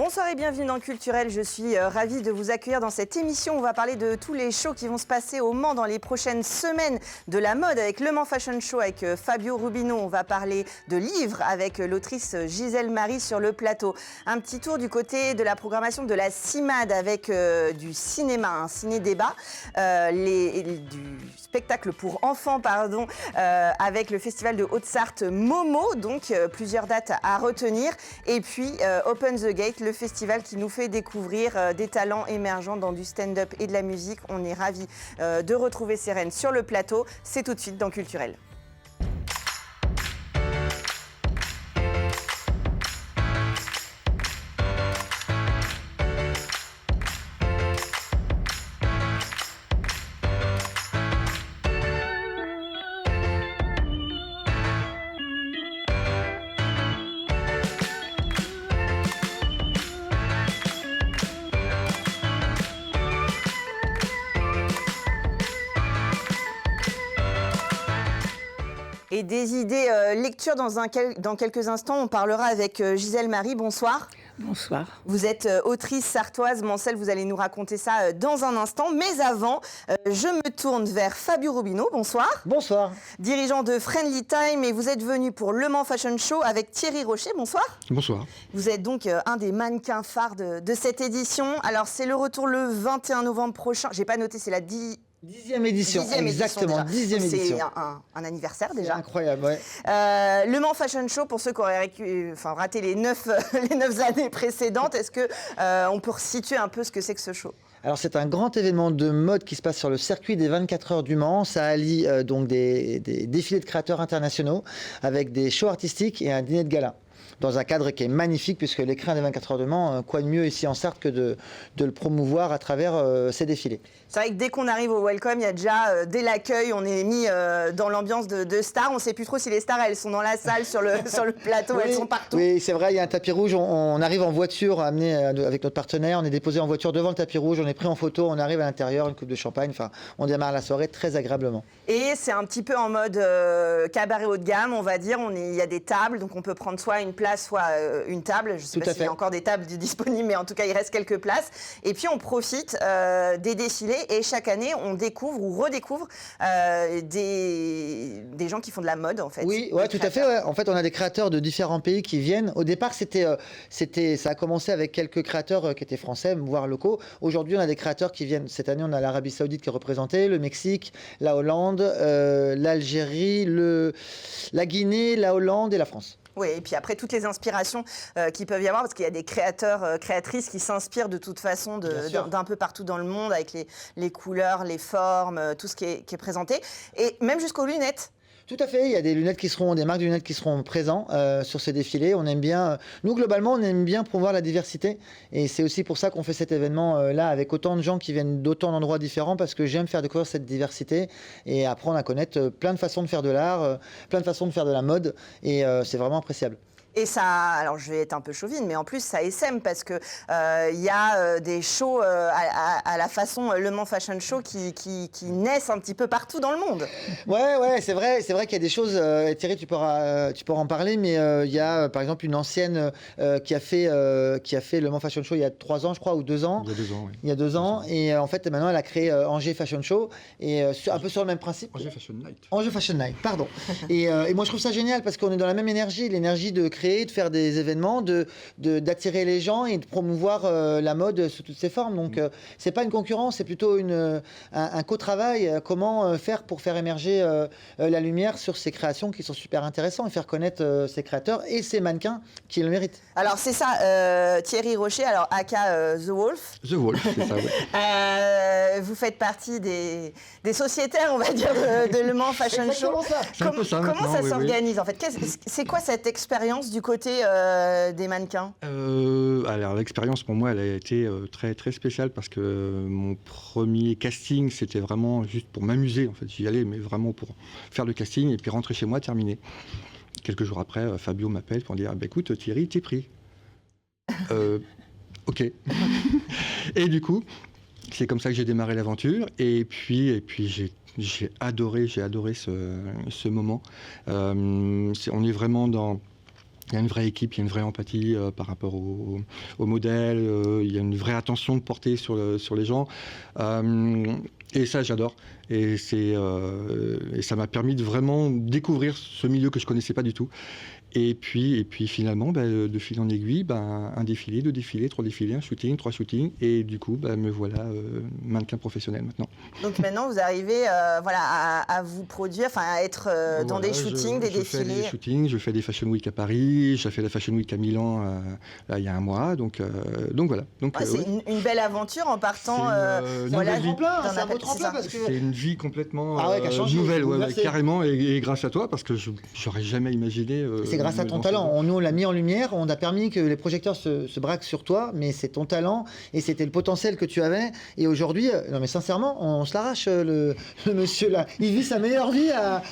Bonsoir et bienvenue dans Culturel. Je suis ravie de vous accueillir dans cette émission. On va parler de tous les shows qui vont se passer au Mans dans les prochaines semaines, de la mode avec le Mans Fashion Show avec Fabio Rubino. On va parler de livres avec l'autrice Gisèle Marie sur le plateau. Un petit tour du côté de la programmation de la CIMAD avec du cinéma, un ciné-débat, du spectacle pour enfants, avec le festival de Haute-Sarthe Momo, donc plusieurs dates à retenir. Et puis Open the Gate, le festival qui nous fait découvrir des talents émergents dans du stand-up et de la musique. On est ravis de retrouver Sérène sur le plateau. C'est tout de suite dans Culturel. Et des idées lecture dans quelques instants. On parlera avec Gisèle Marie. Bonsoir. Bonsoir. Vous êtes autrice sartoise, Mancel, vous allez nous raconter ça dans un instant. Mais avant, je me tourne vers Fabio Rubino. Bonsoir. Bonsoir. Dirigeant de Friendly Time, et vous êtes venu pour Le Mans Fashion Show avec Thierry Rocher. Bonsoir. Bonsoir. Vous êtes donc un des mannequins phares de cette édition. Alors, c'est le retour le 21 novembre prochain. J'ai pas noté, c'est la 10e édition, exactement, 10e édition. C'est un anniversaire déjà. C'est incroyable, ouais. Le Mans Fashion Show, pour ceux qui auraient raté les 9 années précédentes, est-ce qu'on peut resituer un peu ce que c'est que ce show ? Alors c'est un grand événement de mode qui se passe sur le circuit des 24 heures du Mans. Ça allie donc des défilés de créateurs internationaux avec des shows artistiques et un dîner de gala. Dans un cadre qui est magnifique, puisque l'écrin des 24 heures de Mans, quoi de mieux ici en Sarthe que de le promouvoir à travers ces défilés. C'est vrai que dès qu'on arrive au Welcome, il y a déjà, dès l'accueil, on est mis dans l'ambiance de stars. On ne sait plus trop si les stars, elles sont dans la salle, sur le plateau, oui, elles sont partout. Oui, c'est vrai, il y a un tapis rouge. On arrive en voiture, amené avec notre partenaire. On est déposé en voiture devant le tapis rouge. On est pris en photo. On arrive à l'intérieur, une coupe de champagne. Enfin, on démarre la soirée très agréablement. Et c'est un petit peu en mode cabaret haut de gamme, on va dire. Il y a des tables, donc on peut prendre soit une place, soit une table. Je ne sais pas s'il y a encore des tables disponibles, mais en tout cas, il reste quelques places. Et puis, on profite des défilés et chaque année, on découvre ou redécouvre des gens qui font de la mode, en fait. Oui, ouais, tout à fait. Ouais. En fait, on a des créateurs de différents pays qui viennent. Au départ, ça a commencé avec quelques créateurs qui étaient français, voire locaux. Aujourd'hui, on a des créateurs qui viennent. Cette année, on a l'Arabie Saoudite qui est représentée, le Mexique, la Hollande, l'Algérie, la Guinée, la Hollande et la France. Oui, et puis après, toutes les inspirations qu'il peuvent y avoir, parce qu'il y a des créateurs, créatrices qui s'inspirent de toute façon d'un peu partout dans le monde, avec les couleurs, les formes, tout ce qui est présenté, et même jusqu'aux lunettes. Tout à fait, il y a des marques de lunettes qui seront présents sur ces défilés. On aime bien, nous globalement, on aime bien promouvoir la diversité, et c'est aussi pour ça qu'on fait cet événement-là avec autant de gens qui viennent d'autant d'endroits différents, parce que j'aime faire découvrir cette diversité et apprendre à connaître plein de façons de faire de l'art, plein de façons de faire de la mode, et c'est vraiment appréciable. Et ça, alors je vais être un peu chauvine, mais en plus ça essaime parce que y a des shows à la façon Le Mans Fashion Show qui naissent un petit peu partout dans le monde. Ouais, c'est vrai qu'il y a des choses. Thierry, tu pourras en parler, mais il y a par exemple une ancienne qui a fait Le Mans Fashion Show il y a 3 ans, je crois, ou 2 ans. Il y a 2 ans, oui. Il y a 2 ans, et en fait maintenant elle a créé Angers Fashion Show, et un peu sur le même principe. Angers Fashion Night. Angers Fashion Night, pardon. et moi je trouve ça génial parce qu'on est dans la même énergie, l'énergie de créer, de faire des événements, d'attirer les gens et de promouvoir la mode sous toutes ses formes. Donc c'est pas une concurrence, c'est plutôt un co-travail. Comment faire pour faire émerger la lumière sur ces créations qui sont super intéressantes et faire connaître ces créateurs et ces mannequins qui le méritent. Alors c'est ça, Thierry Rocher, alors aka The Wolf. The Wolf, c'est ça, oui. Vous faites partie des sociétaires, on va dire, de Le Mans Fashion Show. Comment ça s'organise en fait? C'est quoi cette expérience du côté des mannequins? Alors l'expérience pour moi elle a été très très spéciale parce que mon premier casting c'était vraiment juste pour m'amuser en fait, j'y allais mais vraiment pour faire le casting et puis rentrer chez moi, terminer. Quelques jours après Fabio m'appelle pour dire écoute Thierry t'es pris. Ok. Et du coup c'est comme ça que j'ai démarré l'aventure et puis j'ai adoré ce moment. On est vraiment dans Il y a une vraie équipe, il y a une vraie empathie par rapport au modèle, il y a une vraie attention de portée sur les gens. Et ça, j'adore. Et ça m'a permis de vraiment découvrir ce milieu que je ne connaissais pas du tout. Et puis finalement, de fil en aiguille, un défilé, 2 défilés, 3 défilés, un shooting, 3 shootings. Et du coup, me voilà mannequin professionnel maintenant. Donc maintenant, vous arrivez à vous produire, à être dans des shootings, des défilés. Je fais des shootings, je fais des Fashion Week à Paris, j'ai fait la Fashion Week à Milan il y a un mois. Donc voilà. C'est une belle aventure en partant. C'est un beau tremplin parce que c'est une vie complètement nouvelle, carrément. Et grâce à toi, parce que j'aurais jamais imaginé. C'est grâce à ton talent. Nous, on l'a mis en lumière, on a permis que les projecteurs se braquent sur toi, mais c'est ton talent et c'était le potentiel que tu avais. Et aujourd'hui, non mais sincèrement, on se l'arrache, le monsieur là. Il vit sa meilleure vie à.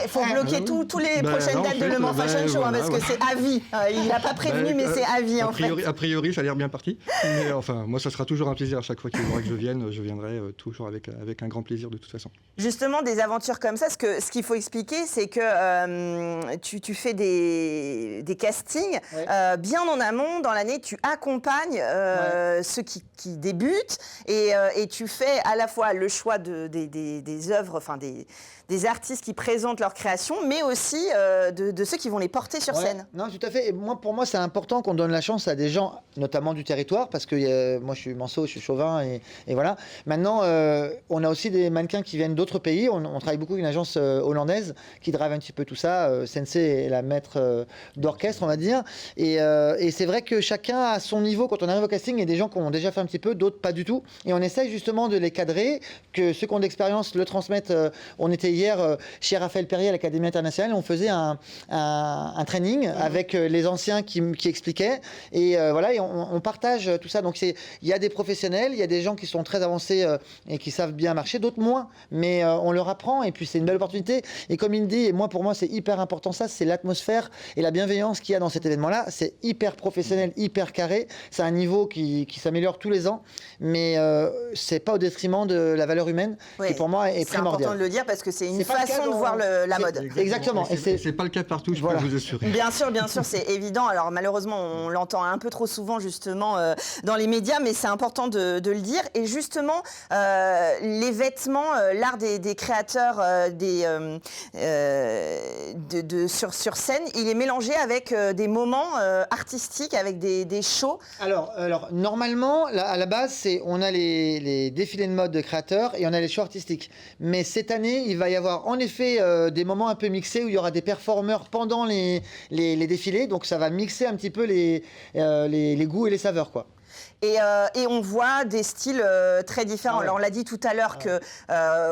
Il faut bloquer tous les prochaines dates de Le Mans Fashion Show, parce que c'est à vie. Il n'a pas prévenu, mais c'est à vie en fait. A priori, ça a l'air bien parti. Mais enfin, moi, ça sera toujours un plaisir à chaque fois qu'il faudra que je vienne. Je viendrai toujours avec un grand plaisir de toute façon. Justement, des aventures comme ça, ce qu'il faut expliquer, c'est que tu fais des castings bien en amont dans l'année. Tu accompagnes ceux qui débutent et tu fais à la fois le choix des œuvres, des artistes qui présentent leur création, mais aussi de ceux qui vont les porter sur scène. Non, tout à fait. Et pour moi, c'est important qu'on donne la chance à des gens, notamment du territoire, parce que moi, je suis Manceau, je suis chauvin, et voilà. Maintenant, on a aussi des mannequins qui viennent d'autres pays. On travaille beaucoup avec une agence hollandaise qui drive un petit peu tout ça. Sensei est la maître d'orchestre, on va dire. Et c'est vrai que chacun a son niveau. Quand on arrive au casting, il y a des gens qui ont déjà fait un petit peu, d'autres pas du tout. Et on essaye justement de les cadrer, que ceux qui ont de l'expérience le transmettent. On était hier chez Raphaël Perrier à l'Académie internationale, on faisait un training avec les anciens qui expliquaient et voilà, et on partage tout ça. Donc il y a des professionnels, il y a des gens qui sont très avancés et qui savent bien marcher, d'autres moins, mais on leur apprend et puis c'est une belle opportunité. Et comme il dit, et pour moi c'est hyper important, ça c'est l'atmosphère et la bienveillance qu'il y a dans cet événement-là. C'est hyper professionnel, hyper carré, c'est un niveau qui s'améliore tous les ans, mais c'est pas au détriment de la valeur humaine qui pour moi est primordiale. C'est important de le dire parce que c'est une façon de voir la mode. Exactement. Et c'est pas le cas partout, je peux vous assurer. Bien sûr, c'est évident. Alors malheureusement, on l'entend un peu trop souvent justement dans les médias, mais c'est important de le dire. Et justement, les vêtements, l'art des créateurs sur scène, il est mélangé avec des moments artistiques, avec des shows. Alors normalement, à la base, on a les défilés de mode de créateurs et on a les shows artistiques. Mais cette année, il va y avoir en effet des moments un peu mixés où il y aura des performeurs pendant les défilés. Donc ça va mixer un petit peu les goûts et les saveurs, quoi. Et on voit des styles très différents. Alors on l'a dit tout à l'heure que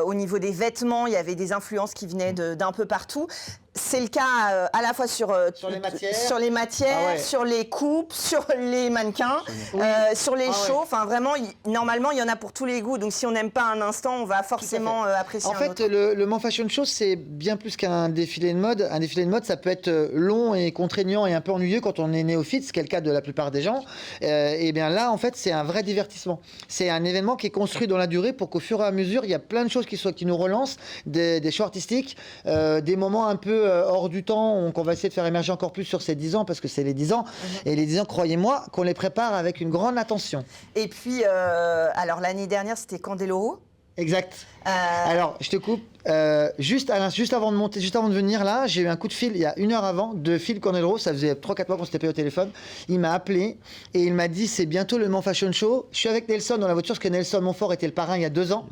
au niveau des vêtements, il y avait des influences qui venaient d'un peu partout. C'est le cas à la fois sur les matières, sur les coupes, sur les mannequins, sur les shows. Enfin, vraiment, normalement, il y en a pour tous les goûts. Donc, si on n'aime pas un instant, on va forcément apprécier un autre. En fait, le Mans Fashion Show, c'est bien plus qu'un défilé de mode. Un défilé de mode, ça peut être long et contraignant et un peu ennuyeux quand on est néophyte, ce qui est le cas de la plupart des gens. Et bien là, en fait, c'est un vrai divertissement. C'est un événement qui est construit dans la durée pour qu'au fur et à mesure, il y a plein de choses qui nous relancent, des shows artistiques, des moments un peu hors du temps, qu'on va essayer de faire émerger encore plus sur ces 10 ans, parce que c'est les 10 ans. Et les 10 ans, croyez-moi, qu'on les prépare avec une grande attention. Et puis, alors l'année dernière, c'était Candeloro. Exact. Alors, je te coupe. Juste avant de venir là, j'ai eu un coup de fil il y a 1 heure avant de Phil Candeloro. Ça faisait 3-4 mois qu'on s'était payé au téléphone. Il m'a appelé et il m'a dit c'est bientôt le Mans Fashion Show. Je suis avec Nelson dans la voiture parce que Nelson Montfort était le parrain il y a 2 ans.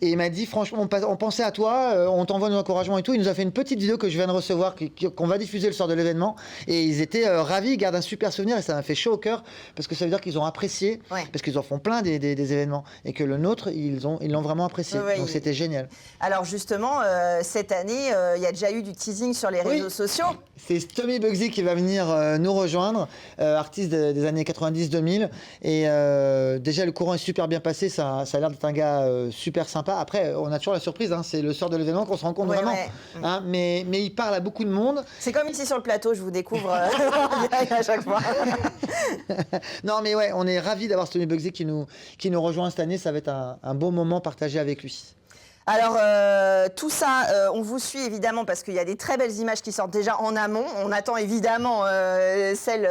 Et il m'a dit franchement, on pensait à toi, on t'envoie nos encouragements et tout. Il nous a fait une petite vidéo que je viens de recevoir, qu'on va diffuser le soir de l'événement. Et ils étaient ravis, ils gardent un super souvenir et ça m'a fait chaud au cœur parce que ça veut dire qu'ils ont apprécié, parce qu'ils en font plein des événements et que le nôtre, ils l'ont vraiment apprécié. Donc c'était génial. Alors justement, cette année, il y a déjà eu du teasing sur les réseaux sociaux. C'est Tommy Bugsy qui va venir nous rejoindre, artiste des années 90-2000. Et déjà, le courant est super bien passé. Ça a l'air d'être un gars super sympa. Après, on a toujours la surprise. C'est le soir de l'événement qu'on se rend compte vraiment. Mais il parle à beaucoup de monde. C'est comme ici sur le plateau, je vous découvre à chaque fois. Non, mais ouais, on est ravis d'avoir Tommy Bugsy qui nous rejoint cette année. Ça va être un beau moment partagé avec lui. Alors, tout ça, on vous suit évidemment parce qu'il y a des très belles images qui sortent déjà en amont. On attend évidemment celles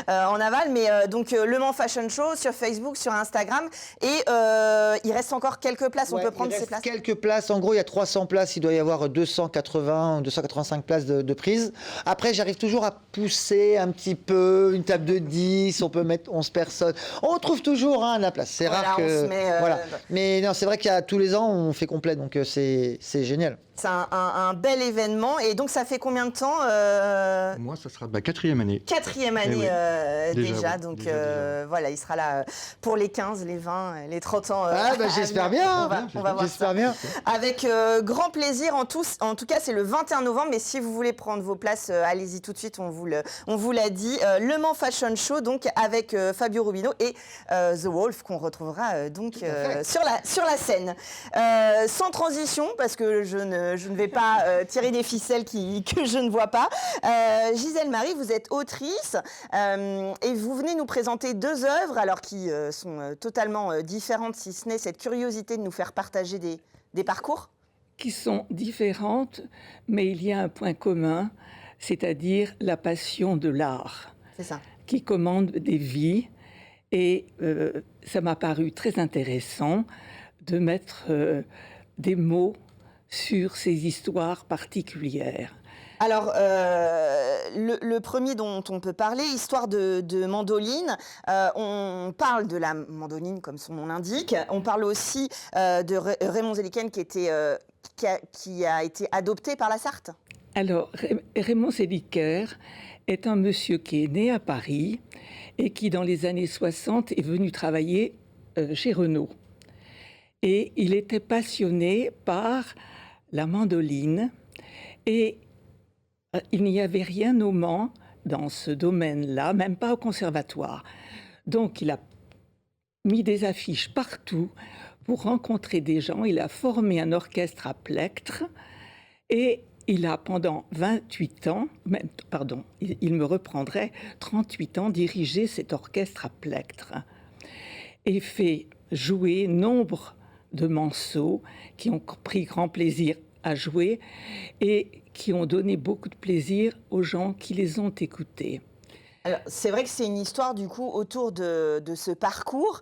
en aval. Mais donc, Le Mans Fashion Show sur Facebook, sur Instagram. Et il reste encore quelques places. On peut prendre ces places. Quelques places. En gros, il y a 300 places. Il doit y avoir 280 ou 285 places de prise. Après, j'arrive toujours à pousser un petit peu. Une table de 10. On peut mettre 11 personnes. On trouve toujours la place. C'est rare que... On se met, voilà. Mais non, c'est vrai qu'il y a tous les ans, on fait complet. Donc c'est génial. C'est un bel événement. Et donc, ça fait combien de temps Moi, ça sera ma 4e année. 4e année déjà. Oui. Donc, Déjà. voilà, il sera là pour les 15, les 20, les 30 ans. J'espère bien. On va voir ça. Bien. Avec grand plaisir. En tout cas, c'est le 21 novembre. Mais si vous voulez prendre vos places, allez-y tout de suite. On vous l'a dit. Le Mans Fashion Show, donc, avec Fabio Rubino et The Wolf, qu'on retrouvera donc sur la scène. Sans transition, parce que je ne vais pas tirer des ficelles que je ne vois pas. Gisèle Marie, vous êtes autrice et vous venez nous présenter 2 œuvres, alors qui sont totalement différentes, si ce n'est cette curiosité de nous faire partager des parcours. Qui sont différentes, mais il y a un point commun, c'est-à-dire la passion de l'art. C'est ça. Qui commande des vies. Et ça m'a paru très intéressant de mettre des mots sur ces histoires particulières. Alors, le premier dont on peut parler, Histoire de mandoline, on parle de la mandoline comme son nom l'indique. On parle aussi de Raymond Zeliken qui a été adopté par la Sarthe. Alors, Raymond Zeliker est un monsieur qui est né à Paris et qui, dans les années 60, est venu travailler chez Renault. Et il était passionné par la mandoline et il n'y avait rien au Mans dans ce domaine-là, même pas au conservatoire. Donc, il a mis des affiches partout pour rencontrer des gens. Il a formé un orchestre à plectre et il a, pendant 28 ans, il me reprendrait 38 ans, dirigé cet orchestre à plectre et fait jouer nombre de manceaux qui ont pris grand plaisir à jouer et qui ont donné beaucoup de plaisir aux gens qui les ont écoutés. Alors, c'est vrai que c'est une histoire du coup autour de ce parcours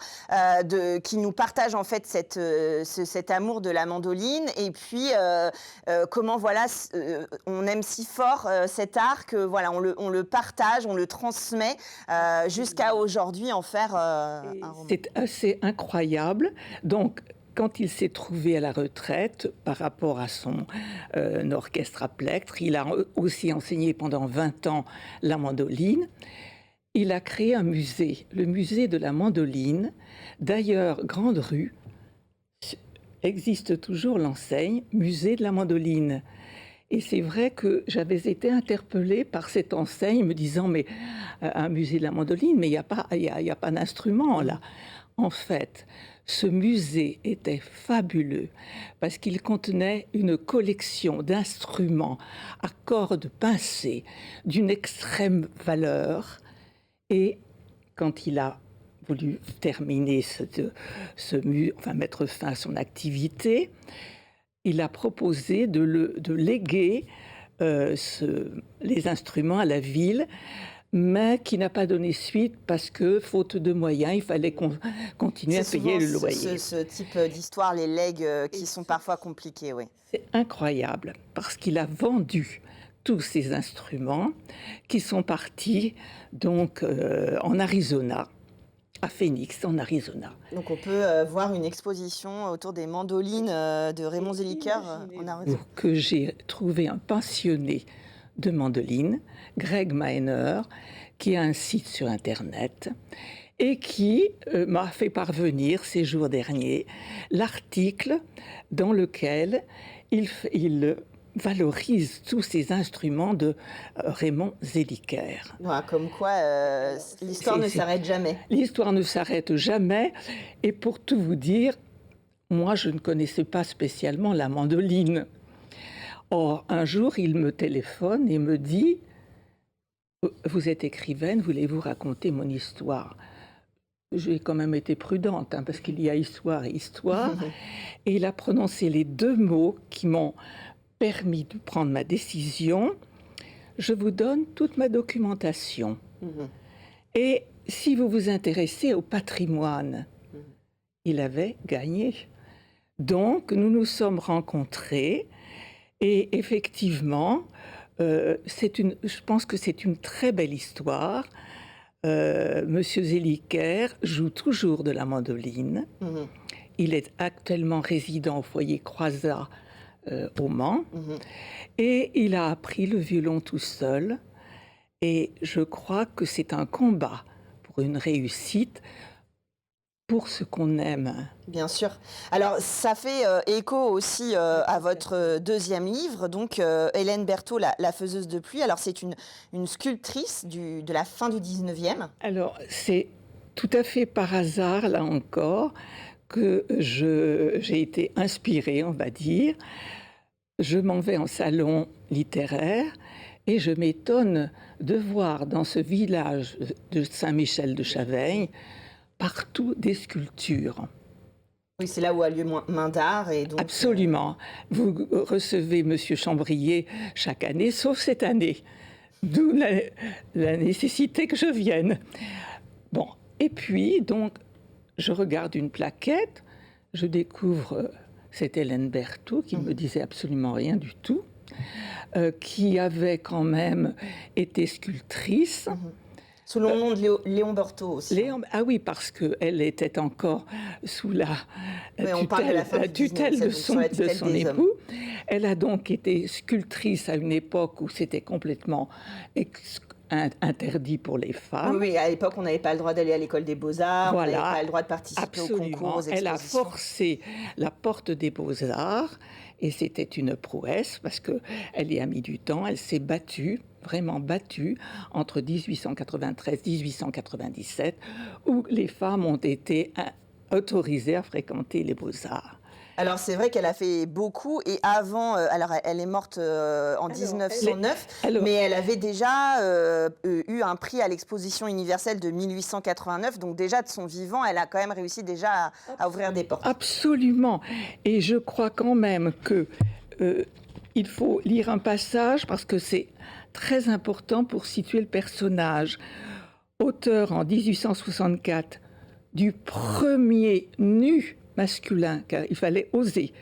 qui nous partage en fait cet amour de la mandoline et puis comment voilà on aime si fort cet art que voilà on le partage, on le transmet jusqu'à aujourd'hui en faire un roman. C'est assez incroyable. Donc quand il s'est trouvé à la retraite par rapport à son orchestre à plectre, il a aussi enseigné pendant 20 ans la mandoline. Il a créé un musée, le musée de la mandoline. D'ailleurs, Grande Rue, existe toujours l'enseigne musée de la mandoline. Et c'est vrai que j'avais été interpellée par cette enseigne me disant « mais un musée de la mandoline, mais il n'y a pas d'instrument là ». En fait, ce musée était fabuleux parce qu'il contenait une collection d'instruments à cordes pincées d'une extrême valeur. Et quand il a voulu terminer mettre fin à son activité, il a proposé de léguer les instruments à la ville, mais qui n'a pas donné suite parce que, faute de moyens, il fallait continuer à payer le loyer. Ce type d'histoire, les legs qui sont parfois compliqués, oui. C'est incroyable, parce qu'il a vendu tous ces instruments qui sont partis donc en Arizona, à Phoenix, en Arizona. Donc on peut voir une exposition autour des mandolines de Raymond Zeliker en Arizona. Que j'ai trouvé un passionné de mandoline, Greg Mainer, qui a un site sur Internet et qui m'a fait parvenir ces jours derniers l'article dans lequel il valorise tous ces instruments de Raymond Zeliker. Ouais, comme quoi, l'histoire ne s'arrête jamais. L'histoire ne s'arrête jamais. Et pour tout vous dire, moi, je ne connaissais pas spécialement la mandoline. Or, un jour, il me téléphone et me dit « Vous êtes écrivaine, voulez-vous raconter mon histoire ?» j'ai quand même été prudente, parce qu'il y a histoire et histoire. Et il a prononcé les 2 mots qui m'ont permis de prendre ma décision. Je vous donne toute ma documentation. Et si vous vous intéressez au patrimoine, il avait gagné. Donc, nous nous sommes rencontrés et effectivement, je pense que c'est une très belle histoire. Monsieur Zeliker joue toujours de la mandoline. Il est actuellement résident au foyer Croizat au Mans. Et il a appris le violon tout seul. Et je crois que c'est un combat pour une réussite, pour ce qu'on aime. Bien sûr. Alors, ça fait écho aussi à votre 2e livre, donc Hélène Berthaud, la faiseuse de pluie. Alors, c'est une sculptrice de la fin du 19e. Alors, c'est tout à fait par hasard, là encore, que j'ai été inspirée, on va dire. Je m'en vais en salon littéraire et je m'étonne de voir dans ce village de Saint-Michel-de-Chavaignes partout des sculptures. Oui, c'est là où a lieu Main d'Art. Et donc, absolument. Vous recevez M. Chambrier chaque année, sauf cette année. D'où la nécessité que je vienne. Bon, et puis, donc, je regarde une plaquette, je découvre cette Hélène Berthaud qui ne me disait absolument rien du tout, qui avait quand même été sculptrice. Sous le nom de Léon Berthaud aussi. Ah oui, parce qu'elle était encore sous la tutelle de son époux. Elle a donc été sculptrice à une époque où c'était complètement interdit pour les femmes. Oui, à l'époque, on n'avait pas le droit d'aller à l'école des Beaux-Arts, voilà. On n'avait pas le droit de participer aux concours, aux expositions. Elle a forcé la porte des Beaux-Arts et c'était une prouesse parce qu'elle y a mis du temps, elle s'est battue, vraiment battue, entre 1893 et 1897, où les femmes ont été autorisées à fréquenter les Beaux-Arts. Alors, c'est vrai qu'elle a fait beaucoup. Et avant, alors elle est morte en 1909, mais elle avait déjà eu un prix à l'exposition universelle de 1889. Donc déjà, de son vivant, elle a quand même réussi déjà à ouvrir des portes. Absolument. Et je crois quand même qu'il faut lire un passage parce que c'est très important pour situer le personnage. Auteur en 1864 du premier nu masculin, car il fallait oser.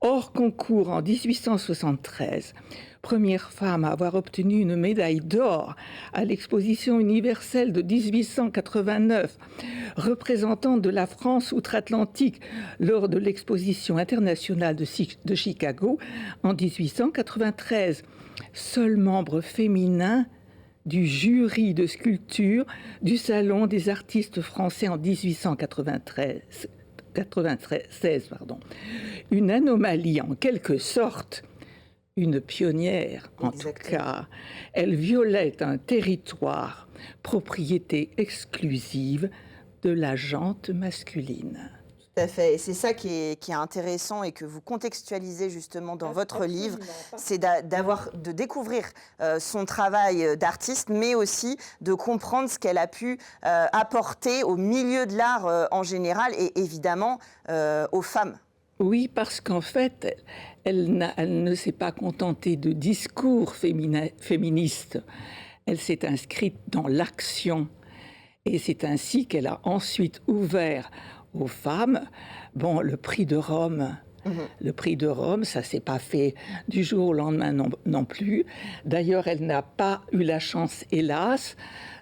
Hors concours en 1873, première femme à avoir obtenu une médaille d'or à l'exposition universelle de 1889, représentante de la France outre-Atlantique lors de l'exposition internationale de Chicago en 1893, seul membre féminin du jury de sculpture du Salon des artistes français en 1896. Une anomalie en quelque sorte, une pionnière en tout cas. Elle violait un territoire, propriété exclusive de la gente masculine. Tout à fait, et c'est ça qui est intéressant et que vous contextualisez justement dans votre livre, c'est de découvrir son travail d'artiste, mais aussi de comprendre ce qu'elle a pu apporter au milieu de l'art en général et évidemment aux femmes. Oui, parce qu'en fait, elle ne s'est pas contentée de discours féministes, elle s'est inscrite dans l'action et c'est ainsi qu'elle a ensuite ouvert aux femmes, le prix de Rome. Le prix de Rome, ça ne s'est pas fait du jour au lendemain non plus. D'ailleurs, elle n'a pas eu la chance, hélas,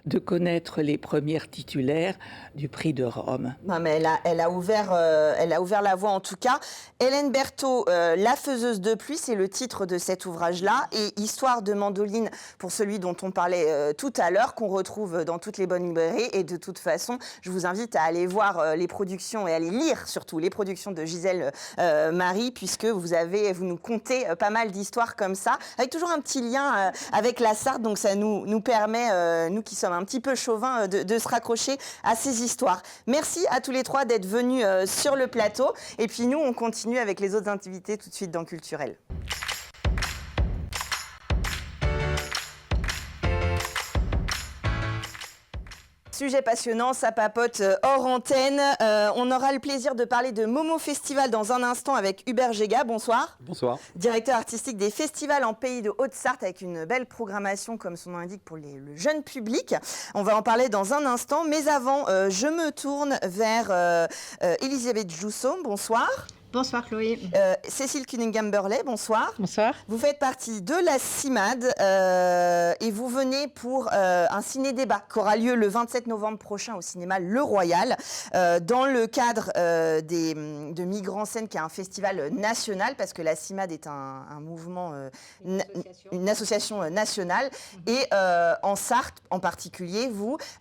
de connaître les premières titulaires du prix de Rome. Non, mais elle a ouvert la voie en tout cas. Hélène Berthaud, La faiseuse de pluie, c'est le titre de cet ouvrage-là. Et Histoire de mandoline, pour celui dont on parlait tout à l'heure, qu'on retrouve dans toutes les bonnes librairies. Et de toute façon, je vous invite à aller voir les productions et à aller lire surtout les productions de Gisèle Marie, puisque vous nous contez pas mal d'histoires comme ça, avec toujours un petit lien avec la Sarthe. Donc ça nous permet, nous qui sommes un petit peu chauvin de se raccrocher à ces histoires. Merci à tous les trois d'être venus sur le plateau. Et puis nous, on continue avec les autres invités tout de suite dans Culturel. Sujet passionnant, ça papote hors antenne. On aura le plaisir de parler de Momo Festival dans un instant avec Hubert Géga. Bonsoir. Bonsoir. Directeur artistique des festivals en pays de Haute-Sarthe avec une belle programmation, comme son nom l'indique, pour le jeune public. On va en parler dans un instant. Mais avant, je me tourne vers Elisabeth Jousseau. Bonsoir. Bonsoir Chloé. Cécile Cunningham-Burley, bonsoir. Bonsoir. Vous faites partie de la CIMAD et vous venez pour un ciné-débat qui aura lieu le 27 novembre prochain au cinéma Le Royal dans le cadre de Migrants en scène, qui est un festival national, parce que la CIMAD est un mouvement, une association nationale. Et en Sarthe en particulier,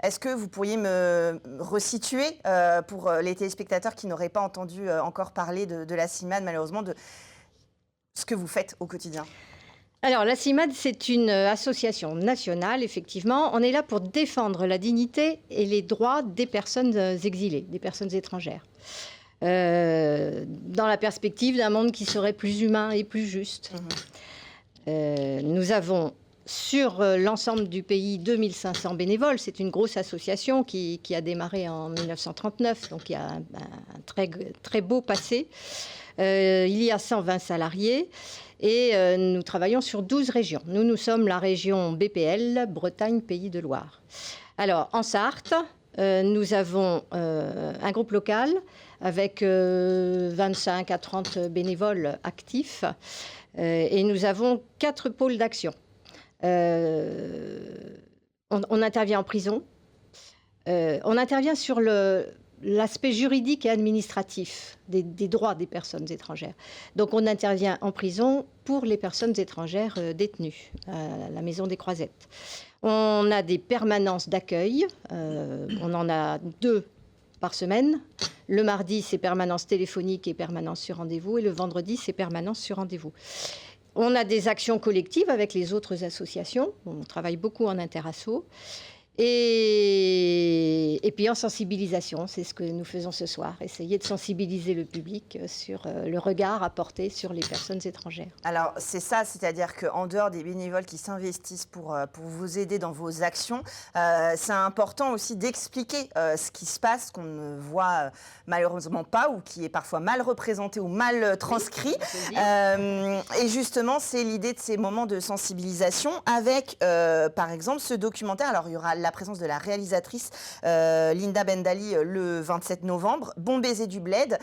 est-ce que vous pourriez me resituer pour les téléspectateurs qui n'auraient pas entendu encore parler de la CIMAD, malheureusement, de ce que vous faites au quotidien? Alors, la CIMAD, c'est une association nationale, effectivement. On est là pour défendre la dignité et les droits des personnes exilées, des personnes étrangères. Dans la perspective d'un monde qui serait plus humain et plus juste. Nous avons sur l'ensemble du pays 2500 bénévoles. C'est une grosse association qui a démarré en 1939, donc il y a un très, très beau passé. Il y a 120 salariés et nous travaillons sur 12 régions. Nous sommes la région BPL, Bretagne, Pays de Loire. Alors, en Sarthe, nous avons un groupe local avec 25 à 30 bénévoles actifs et nous avons 4 pôles d'action. On intervient en prison, on intervient sur l'aspect juridique et administratif des droits des personnes étrangères. Donc on intervient en prison pour les personnes étrangères détenues à la Maison des Croisettes. On a des permanences d'accueil, on en a 2 par semaine. Le mardi, c'est permanence téléphonique et permanence sur rendez-vous, et le vendredi, c'est permanence sur rendez-vous. On a des actions collectives avec les autres associations. On travaille beaucoup en interasso. Et puis en sensibilisation, c'est ce que nous faisons ce soir. Essayer de sensibiliser le public sur le regard à porter sur les personnes étrangères. Alors c'est ça, c'est-à-dire qu'en dehors des bénévoles qui s'investissent pour vous aider dans vos actions, c'est important aussi d'expliquer ce qui se passe, qu'on ne voit malheureusement pas, ou qui est parfois mal représenté ou mal transcrit. Et justement, c'est l'idée de ces moments de sensibilisation avec, par exemple, ce documentaire. Alors il y aura la présence de la réalisatrice Linda Bendali le 27 novembre. Bon baiser du bled,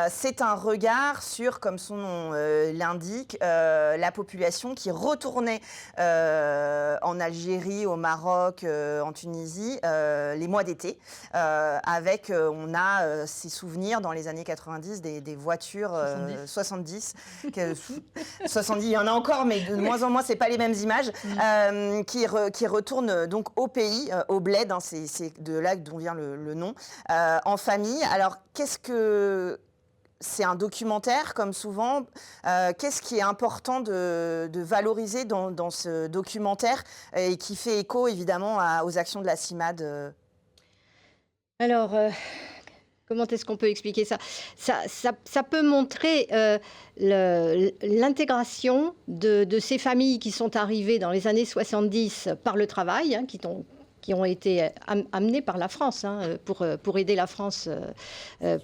c'est un regard sur, comme son nom l'indique, la population qui retournait en Algérie, au Maroc, en Tunisie, les mois d'été, avec, on a ces souvenirs dans les années 90 des voitures 70, 70, il y en a encore, mais de moins en moins, c'est pas les mêmes images, qui retournent donc au pays, au bled, hein, c'est de là dont vient le nom, en famille. Alors, qu'est-ce que... C'est un documentaire, comme souvent. Qu'est-ce qui est important de valoriser dans ce documentaire et qui fait écho, évidemment, aux actions de la CIMAD? Alors... Comment est-ce qu'on peut expliquer ça? Ça peut montrer l'intégration de ces familles qui sont arrivées dans les années 70 par le travail, hein, qui ont été amenées par la France, hein, pour aider la France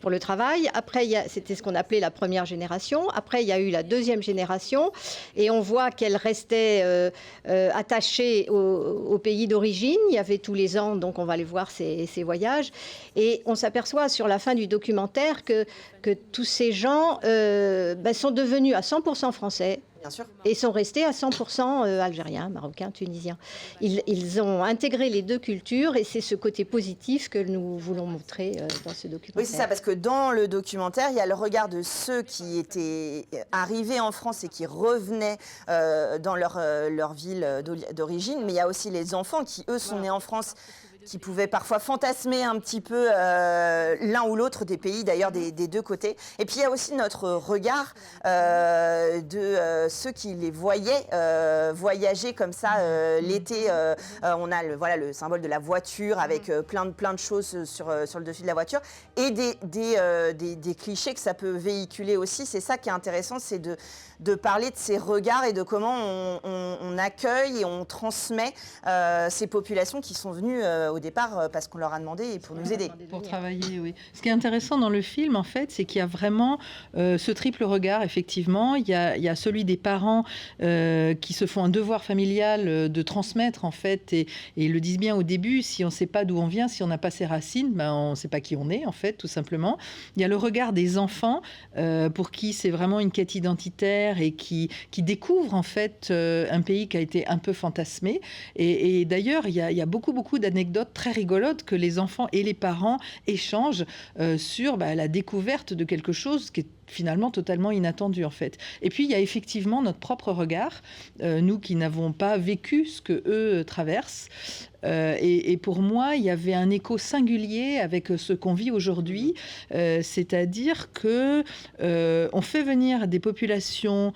pour le travail. Après, c'était ce qu'on appelait la première génération. Après, il y a eu la deuxième génération. Et on voit qu'elle restait attachée au pays d'origine. Il y avait tous les ans, donc on va aller voir ces voyages. Et on s'aperçoit sur la fin du documentaire que tous ces gens sont devenus à 100% français. Bien sûr. Et sont restés à 100% algériens, marocains, tunisiens. Ils ont intégré les deux cultures et c'est ce côté positif que nous voulons montrer dans ce documentaire. Oui, c'est ça, parce que dans le documentaire, il y a le regard de ceux qui étaient arrivés en France et qui revenaient dans leur ville d'origine, mais il y a aussi les enfants qui, eux, sont nés en France, qui pouvaient parfois fantasmer un petit peu l'un ou l'autre des pays, d'ailleurs des deux côtés. Et puis il y a aussi notre regard de ceux qui les voyaient voyager comme ça l'été. On a le symbole de la voiture avec plein de choses sur le dessus de la voiture et des clichés que ça peut véhiculer aussi. C'est ça qui est intéressant, c'est de parler de ces regards et de comment on accueille et on transmet ces populations qui sont venues au départ parce qu'on leur a demandé et pour nous aider. Pour travailler, oui. Ce qui est intéressant dans le film, en fait, c'est qu'il y a vraiment ce triple regard, effectivement. Il y a celui des parents qui se font un devoir familial de transmettre, en fait, et ils le disent bien au début, si on ne sait pas d'où on vient, si on n'a pas ses racines, ben, on ne sait pas qui on est, en fait, tout simplement. Il y a le regard des enfants, pour qui c'est vraiment une quête identitaire et qui découvrent, en fait, un pays qui a été un peu fantasmé. Et d'ailleurs, il y a beaucoup d'anecdotes très rigolotes que les enfants et les parents échangent sur la découverte de quelque chose qui est finalement totalement inattendu, en fait. Et puis il y a effectivement notre propre regard, nous qui n'avons pas vécu ce que eux traversent. Et pour moi, il y avait un écho singulier avec ce qu'on vit aujourd'hui, c'est-à-dire que on fait venir des populations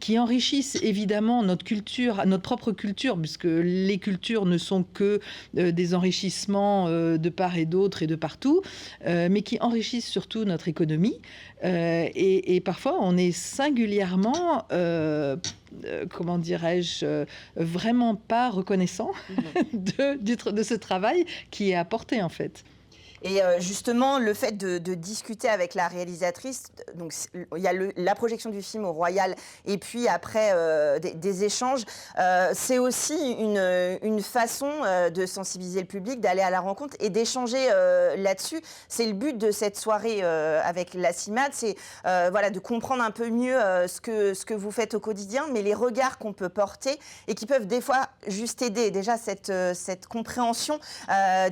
qui enrichissent évidemment notre culture, notre propre culture, puisque les cultures ne sont que des enrichissements de part et d'autre et de partout, mais qui enrichissent surtout notre économie. Et parfois, on est singulièrement, comment dirais-je, vraiment pas reconnaissant de ce travail qui est apporté, en fait. Et justement, le fait de discuter avec la réalisatrice, donc il y a la projection du film au Royal et puis après des échanges, c'est aussi une façon de sensibiliser le public, d'aller à la rencontre et d'échanger là-dessus. C'est le but de cette soirée avec la CIMAD, c'est de comprendre un peu mieux ce que vous faites au quotidien, mais les regards qu'on peut porter et qui peuvent des fois juste aider déjà cette compréhension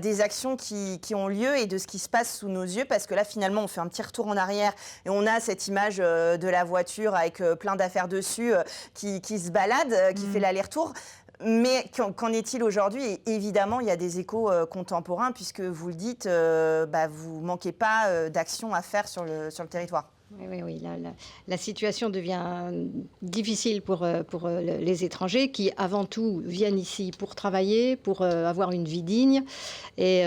des actions qui ont lieu et de ce qui se passe sous nos yeux, parce que là finalement on fait un petit retour en arrière et on a cette image de la voiture avec plein d'affaires dessus qui se balade, qui fait l'aller-retour. Mais qu'en est-il aujourd'hui? Et évidemment, il y a des échos contemporains, puisque vous le dites, vous ne manquez pas d'action à faire sur le territoire. Oui. La situation devient difficile pour les étrangers qui, avant tout, viennent ici pour travailler, pour avoir une vie digne. Et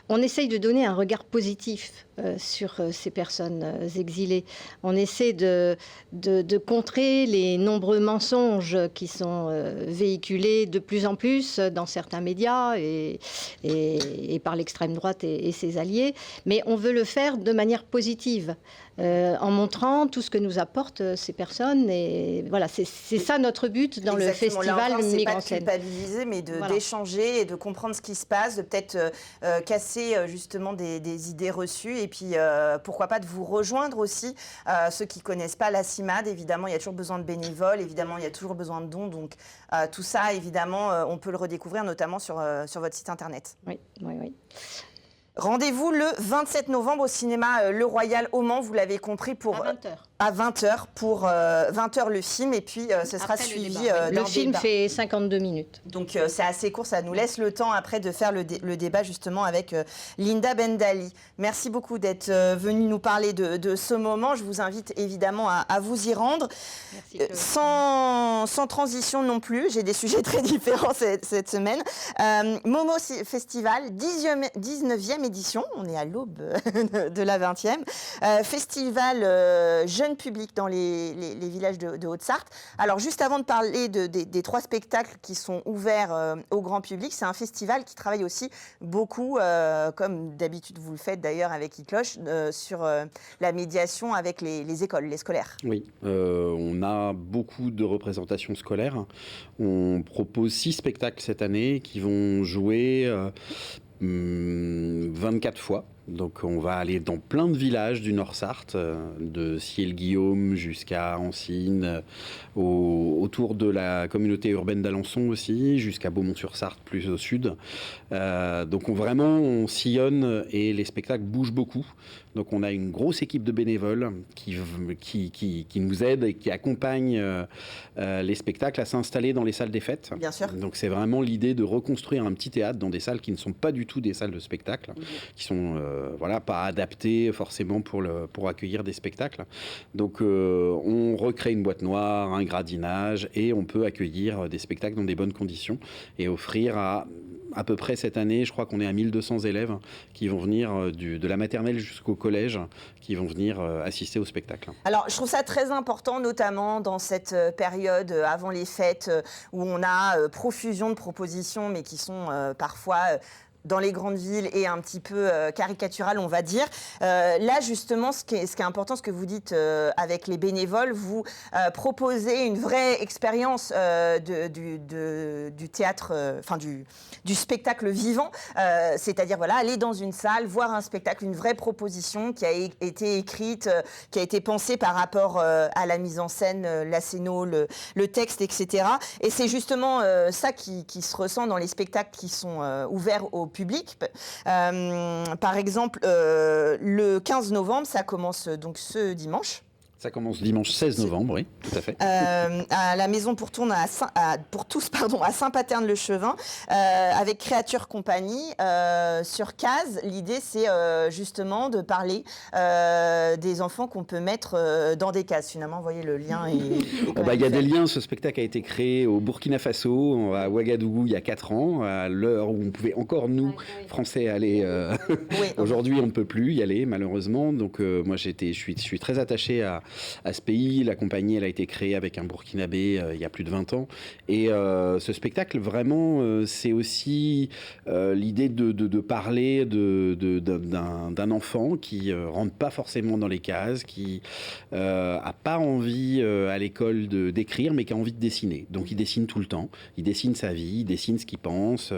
on essaye de donner un regard positif sur ces personnes exilées. On essaie de contrer les nombreux mensonges qui sont véhiculés de plus en plus dans certains médias et par l'extrême droite et ses alliés. Mais on veut le faire de manière positive. En montrant tout ce que nous apportent ces personnes. Et voilà, c'est ça notre but dans le festival Migrants en scène. C'est pas de culpabiliser, mais d'échanger et de comprendre ce qui se passe, de peut-être casser justement des idées reçues et puis pourquoi pas de vous rejoindre aussi, ceux qui connaissent pas la CIMAD. Évidemment, il y a toujours besoin de bénévoles, évidemment, il y a toujours besoin de dons. Donc tout ça, évidemment, on peut le redécouvrir notamment sur votre site internet. Oui. Rendez-vous le 27 novembre au cinéma Le Royal au Mans, vous l'avez compris, à 20h pour 20h le film, et puis ce sera suivi d'un débat. Le film fait 52 minutes. Donc c'est assez court, ça nous laisse le temps après de faire le débat justement avec Linda Bendali. Merci beaucoup d'être venue nous parler de ce moment. Je vous invite évidemment à vous y rendre. Merci, sans transition non plus, j'ai des sujets très différents cette semaine. Momo Festival, 19e édition, on est à l'aube de la 20e. Festival jeune public dans les villages de Haute-Sarthe. Alors juste avant de parler des 3 spectacles qui sont ouverts au grand public, c'est un festival qui travaille aussi beaucoup, comme d'habitude vous le faites d'ailleurs avec Icloche, sur la médiation avec les écoles, les scolaires. Oui, on a beaucoup de représentations scolaires. On propose 6 spectacles cette année qui vont jouer 24 fois. Donc on va aller dans plein de villages du Nord-Sarthe, de Ciel-Guillaume jusqu'à Ancine, autour de la communauté urbaine d'Alençon aussi, jusqu'à Beaumont-sur-Sarthe, plus au sud. Donc on sillonne et les spectacles bougent beaucoup. Donc on a une grosse équipe de bénévoles qui nous aident et qui accompagnent les spectacles à s'installer dans les salles des fêtes. Bien sûr. Donc c'est vraiment l'idée de reconstruire un petit théâtre dans des salles qui ne sont pas du tout des salles de spectacle, qui sont pas adaptées forcément pour accueillir des spectacles. Donc on recrée une boîte noire, un gradinage, et on peut accueillir des spectacles dans des bonnes conditions et offrir à à peu près cette année, je crois qu'on est à 1200 élèves qui vont venir de la maternelle jusqu'au collège, qui vont venir assister au spectacle. Alors, je trouve ça très important, notamment dans cette période avant les fêtes, où on a profusion de propositions, mais qui sont parfois dans les grandes villes et un petit peu caricatural, on va dire. Là, justement, ce qui est important, ce que vous dites avec les bénévoles, vous proposez une vraie expérience du théâtre, du spectacle vivant, c'est-à-dire voilà, aller dans une salle, voir un spectacle, une vraie proposition qui a été écrite, qui a été pensée par rapport à la mise en scène, la scéno, le texte, etc. Et c'est justement ça qui se ressent dans les spectacles qui sont ouverts au public. Par exemple, le 15 novembre, ça commence donc ce dimanche. Ça commence dimanche 16 novembre, oui, tout à fait. À la Maison pour tous à Saint-Paterne-le-Chevin, avec Créature Compagnie, sur Case. L'idée, c'est justement de parler des enfants qu'on peut mettre dans des cases. Finalement, vous voyez, le lien il y a des liens. Ce spectacle a été créé au Burkina Faso, à Ouagadougou, il y a 4 ans, à l'heure où on pouvait encore, nous, Français, aller. Oui. Aujourd'hui, on ne peut plus y aller, malheureusement. Donc, moi, je suis très attaché à ce pays. La compagnie, elle a été créée avec un Burkinabé il y a plus de 20 ans. Et ce spectacle, vraiment, c'est aussi l'idée de parler d'un enfant qui rentre pas forcément dans les cases, qui a pas envie à l'école d'écrire, mais qui a envie de dessiner. Donc, il dessine tout le temps. Il dessine sa vie, il dessine ce qu'il pense,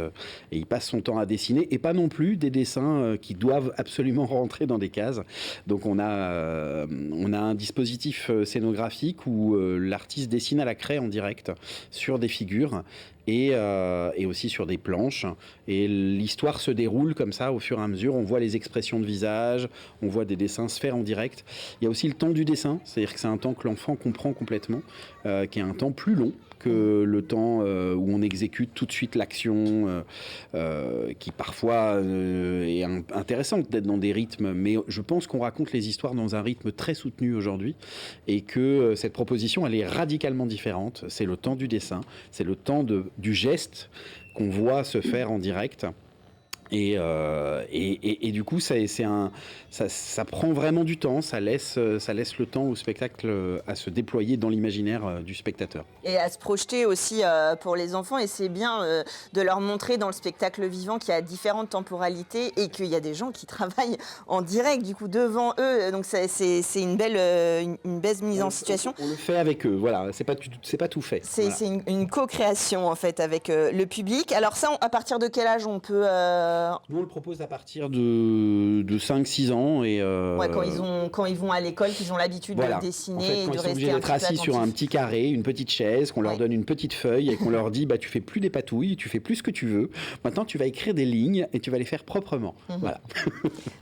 et il passe son temps à dessiner, et pas non plus des dessins qui doivent absolument rentrer dans des cases. Donc, on a un dispositif scénographique où l'artiste dessine à la craie en direct sur des figures et aussi sur des planches. Et l'histoire se déroule comme ça au fur et à mesure. On voit les expressions de visage, on voit des dessins se faire en direct. Il y a aussi le temps du dessin, c'est-à-dire que c'est un temps que l'enfant comprend complètement, qui est un temps plus long que le temps où on exécute tout de suite l'action, qui parfois est intéressante d'être dans des rythmes, mais je pense qu'on raconte les histoires dans un rythme très soutenu aujourd'hui, et que cette proposition, elle est radicalement différente. C'est le temps du dessin, c'est le temps du geste qu'on voit se faire en direct. Et du coup, ça prend vraiment du temps, ça laisse le temps au spectacle à se déployer dans l'imaginaire du spectateur. Et à se projeter aussi pour les enfants, et c'est bien de leur montrer dans le spectacle vivant qu'il y a différentes temporalités et qu'il y a des gens qui travaillent en direct, du coup, devant eux. Donc c'est une belle mise en situation. On le fait avec eux, voilà, c'est pas tout fait. C'est une co-création, en fait, avec le public. Alors ça, à partir de quel âge on peut... Nous, on le propose à partir de 5-6 ans. Et quand ils vont à l'école, qu'ils ont l'habitude de dessiner, en fait, et de rester obligés d'être assis sur un petit carré, une petite chaise, qu'on leur donne une petite feuille et qu'on leur dit tu fais plus des patouilles, tu fais plus ce que tu veux. Maintenant, tu vas écrire des lignes et tu vas les faire proprement. Voilà.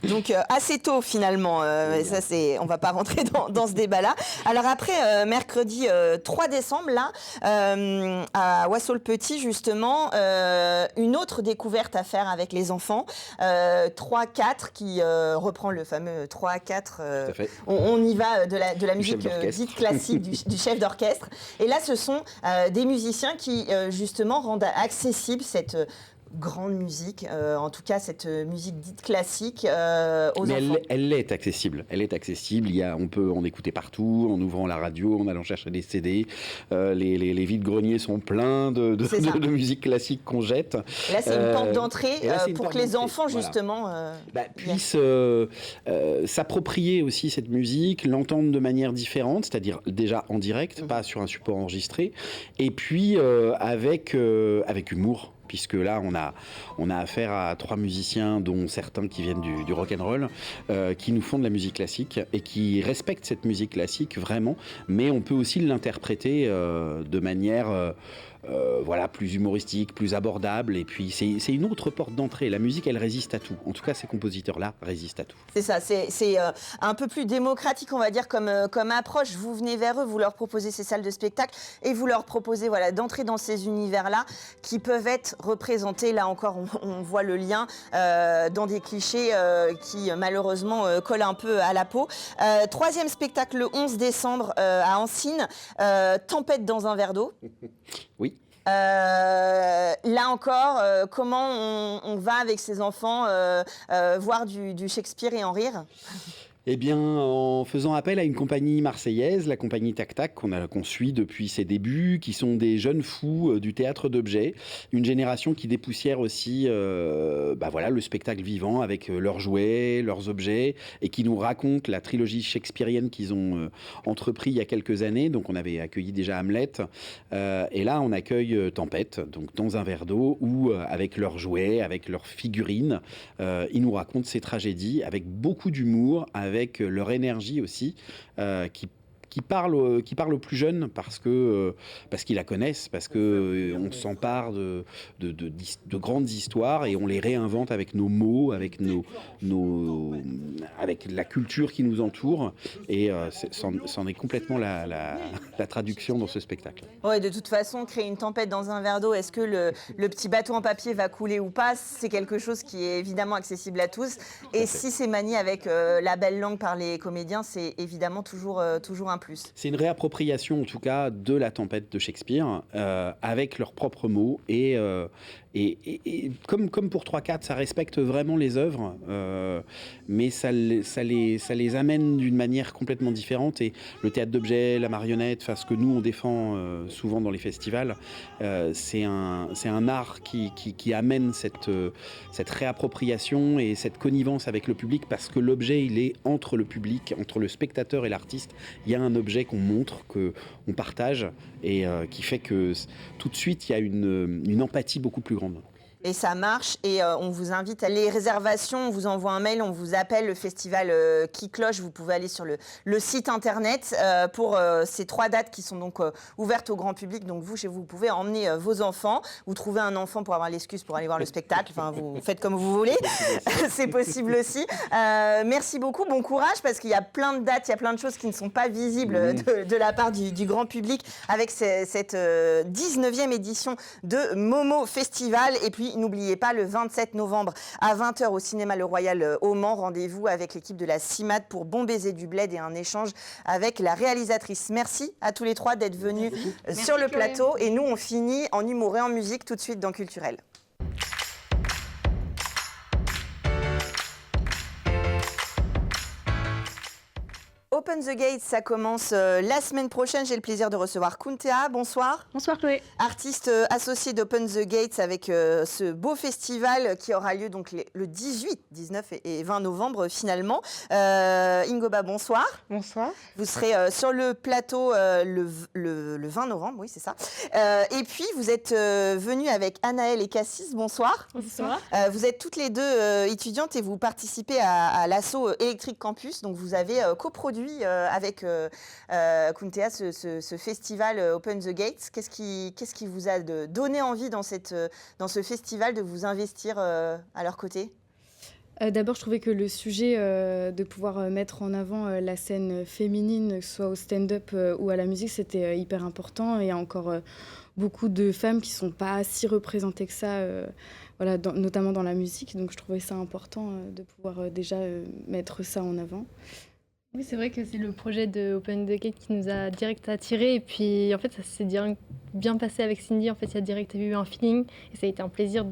Donc, assez tôt, finalement. Ça, on va pas rentrer dans ce débat-là. Alors après, mercredi 3 décembre, là, à Oissau-le-Petit, justement, une autre découverte à faire avec les enfants. 3-4 qui reprend le fameux 3-4. On y va de la musique dite classique du chef d'orchestre. Et là, ce sont des musiciens qui, justement, rendent accessible cette grande musique, en tout cas cette musique dite classique aux enfants. Elle est accessible. Elle est accessible. On peut en écouter partout, en ouvrant la radio, en allant chercher des CD. Les vides-greniers sont pleins de musique classique qu'on jette. Là, c'est une porte d'entrée pour que les enfants, justement, puissent s'approprier aussi cette musique, l'entendre de manière différente, c'est-à-dire déjà en direct, pas sur un support enregistré, et puis avec humour. Puisque là, on a affaire à 3 musiciens, dont certains qui viennent du rock'n'roll, qui nous font de la musique classique et qui respectent cette musique classique vraiment, mais on peut aussi l'interpréter de manière plus humoristique, plus abordable, et puis c'est une autre porte d'entrée. La musique, elle résiste à tout. En tout cas, ces compositeurs-là résistent à tout. C'est ça, c'est un peu plus démocratique, on va dire, comme approche. Vous venez vers eux, vous leur proposez ces salles de spectacle et vous leur proposez d'entrer dans ces univers-là qui peuvent être représentés, là encore, on voit le lien, dans des clichés qui malheureusement collent un peu à la peau. 3e spectacle le 11 décembre à Ancines, Tempête dans un verre d'eau. Oui. Là encore, comment on va avec ses enfants voir du Shakespeare et en rire ? Eh bien, en faisant appel à une compagnie marseillaise, la compagnie Tac Tac, qu'on suit depuis ses débuts, qui sont des jeunes fous du théâtre d'objets, une génération qui dépoussière aussi le spectacle vivant avec leurs jouets, leurs objets, et qui nous raconte la trilogie shakespearienne qu'ils ont entrepris il y a quelques années. Donc on avait accueilli déjà Hamlet, et là on accueille Tempête, donc dans un verre d'eau, où avec leurs jouets, avec leurs figurines, ils nous racontent ces tragédies avec beaucoup d'humour, avec leur énergie aussi, qui parle aux plus jeunes parce qu'ils la connaissent, parce qu'on s'empare de grandes histoires et on les réinvente avec nos mots, avec avec la culture qui nous entoure, et c'en est complètement la traduction dans ce spectacle. Ouais, de toute façon, créer une tempête dans un verre d'eau, est-ce que le petit bateau en papier va couler ou pas ? C'est quelque chose qui est évidemment accessible à tous. Et si c'est manié avec la belle langue par les comédiens, c'est évidemment toujours un plus. C'est une réappropriation, en tout cas, de la tempête de Shakespeare, avec leurs propres mots. Et comme pour 3-4, ça respecte vraiment les œuvres, mais ça les amène d'une manière complètement différente. Et le théâtre d'objets, la marionnette, ce que nous, on défend souvent dans les festivals, c'est un art qui amène cette réappropriation et cette connivence avec le public, parce que l'objet, il est entre le public, entre le spectateur et l'artiste. Il y a un objet qu'on montre, qu'on partage, et qui fait que tout de suite, il y a une empathie beaucoup plus grande. Et ça marche, et on vous invite à les réservations, on vous envoie un mail, on vous appelle, le festival qui cloche, vous pouvez aller sur le site internet pour ces 3 dates qui sont donc ouvertes au grand public. Donc vous, chez vous, vous pouvez emmener vos enfants, vous trouvez un enfant pour avoir l'excuse pour aller voir le spectacle, enfin vous faites comme vous voulez, c'est possible aussi. Merci beaucoup, bon courage, parce qu'il y a plein de dates, il y a plein de choses qui ne sont pas visibles de la part du grand public avec cette 19e édition de Momo Festival. Et puis n'oubliez pas, le 27 novembre à 20h au cinéma Le Royal au Mans, rendez-vous avec l'équipe de la CIMAD pour Bon baiser du bled et un échange avec la réalisatrice. Merci à tous les 3 d'être venus sur le plateau. Et nous, on finit en humour et en musique tout de suite dans Culturel. Open the Gates, ça commence la semaine prochaine. J'ai le plaisir de recevoir Kuntea. Bonsoir. Bonsoir Chloé. Artiste associé d'Open the Gates avec ce beau festival qui aura lieu donc le 18, 19 et 20 novembre finalement. Ingoba, bonsoir. Bonsoir. Vous serez sur le plateau le 20 novembre, oui c'est ça. Et puis vous êtes venus avec Anaëlle et Cassis. Bonsoir. Bonsoir. Vous êtes toutes les deux étudiantes et vous participez à l'assaut Electric Campus. Donc vous avez coproduit avec Kuntea ce festival Open the Gates. Qu'est-ce qui vous a donné envie dans ce festival de vous investir à leur côté ? D'abord, je trouvais que le sujet de pouvoir mettre en avant la scène féminine, que ce soit au stand-up ou à la musique, c'était hyper important. Et il y a encore beaucoup de femmes qui ne sont pas si représentées que ça, notamment dans la musique. Donc je trouvais ça important de pouvoir déjà mettre ça en avant. Oui, c'est vrai que c'est le projet de Open the Gate qui nous a direct attirés. Et puis, en fait, ça s'est bien passé avec Cindy. En fait, il y a direct eu un feeling. Et ça a été un plaisir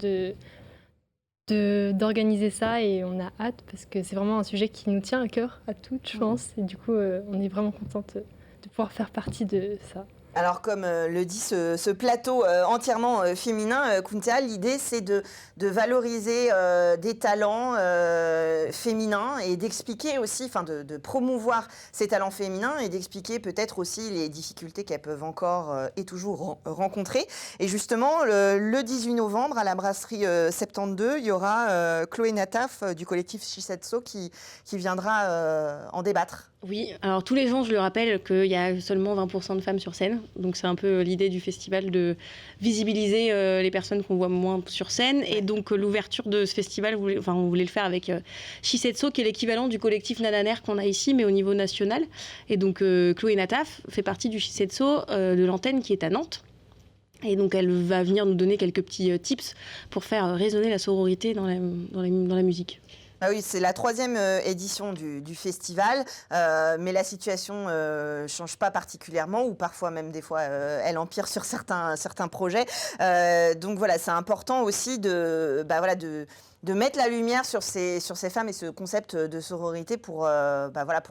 d'organiser ça. Et on a hâte parce que c'est vraiment un sujet qui nous tient à cœur, à toutes, je pense. Et du coup, on est vraiment contente de pouvoir faire partie de ça. Alors, comme le dit ce plateau entièrement féminin, Kuntea, l'idée, c'est de valoriser des talents féminins et d'expliquer aussi, de promouvoir ces talents féminins et d'expliquer peut-être aussi les difficultés qu'elles peuvent encore et toujours rencontrer. Et justement, le 18 novembre, à la brasserie 72, il y aura Chloé Nataf du collectif Shisetsu qui viendra en débattre. Oui, alors tous les ans, je le rappelle qu'il y a seulement 20% de femmes sur scène. Donc c'est un peu l'idée du festival de visibiliser les personnes qu'on voit moins sur scène. Et donc l'ouverture de ce festival, on voulait le faire avec Shisetsu, qui est l'équivalent du collectif Nananer qu'on a ici, mais au niveau national. Et donc Chloé Nataf fait partie du Shisetsu de l'antenne qui est à Nantes. Et donc elle va venir nous donner quelques petits tips pour faire résonner la sororité dans la musique. Ah oui, c'est la 3e édition du festival, mais la situation change pas particulièrement, ou parfois même des fois elle empire sur certains projets. Donc voilà, c'est important aussi de mettre la lumière sur ces femmes et ce concept de sororité pour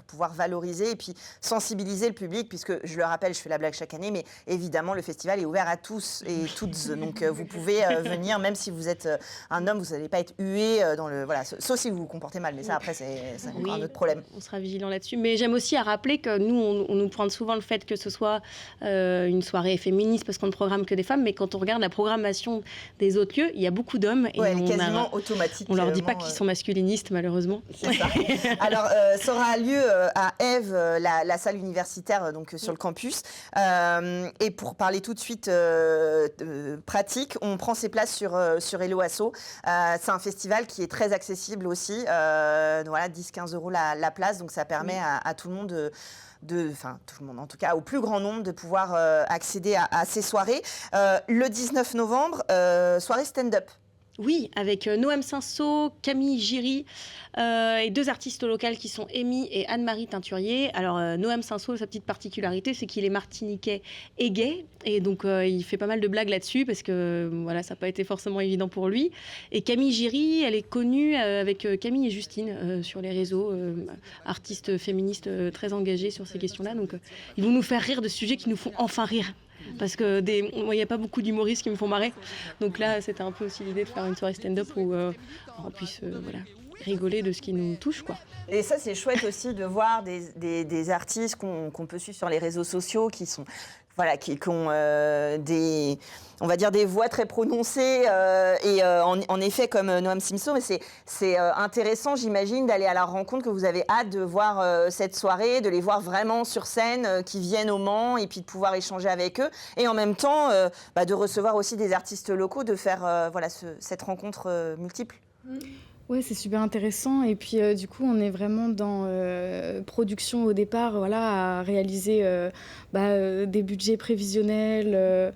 pouvoir valoriser et puis sensibiliser le public, puisque je le rappelle, je fais la blague chaque année, mais évidemment le festival est ouvert à tous et toutes, donc vous pouvez venir, même si vous êtes un homme, vous n'allez pas être hué sauf si vous vous comportez mal, mais ça après c'est un autre problème. On sera vigilant là-dessus, mais j'aime aussi à rappeler que nous on nous pointe souvent le fait que ce soit une soirée féministe parce qu'on ne programme que des femmes, mais quand on regarde la programmation des autres lieux, il y a beaucoup d'hommes et elle est quasiment automatique. On leur dit pas qu'ils sont masculinistes, malheureusement. C'est ça. Alors, ça aura lieu à Ève, la salle universitaire, donc sur le campus. Et pour parler tout de suite pratique, on prend ses places sur Hello Asso. C'est un festival qui est très accessible aussi. 10-15 € la place, donc ça permet à tout le monde tout le monde, en tout cas au plus grand nombre, de pouvoir accéder à ces soirées. Le 19 novembre, soirée stand-up. Oui, avec Noam Cinceau, Camille Giry et 2 artistes locales qui sont Amy et Anne-Marie Teinturier. Alors Noam Cinceau, sa petite particularité, c'est qu'il est martiniquais et gay, et donc il fait pas mal de blagues là-dessus parce que voilà, ça n'a pas été forcément évident pour lui. Et Camille Giry, elle est connue avec Camille et Justine sur les réseaux, artistes féministes très engagées sur ces questions-là. Donc ils vont nous faire rire de sujets qui nous font enfin rire. Parce que il n'y a pas beaucoup d'humoristes qui me font marrer. Donc là, c'était un peu aussi l'idée de faire une soirée stand-up où on puisse rigoler de ce qui nous touche, quoi. Et ça, c'est chouette aussi de voir des artistes qu'on peut suivre sur les réseaux sociaux qui sont... qui ont des voix très prononcées en effet comme Noam Cinceau, mais c'est intéressant, j'imagine, d'aller à la rencontre, que vous avez hâte de voir cette soirée, de les voir vraiment sur scène, qui viennent au Mans, et puis de pouvoir échanger avec eux, et en même temps de recevoir aussi des artistes locaux, de faire cette rencontre multiple. Ouais, c'est super intéressant. Et puis, du coup, on est vraiment dans production au départ, à réaliser des budgets prévisionnels,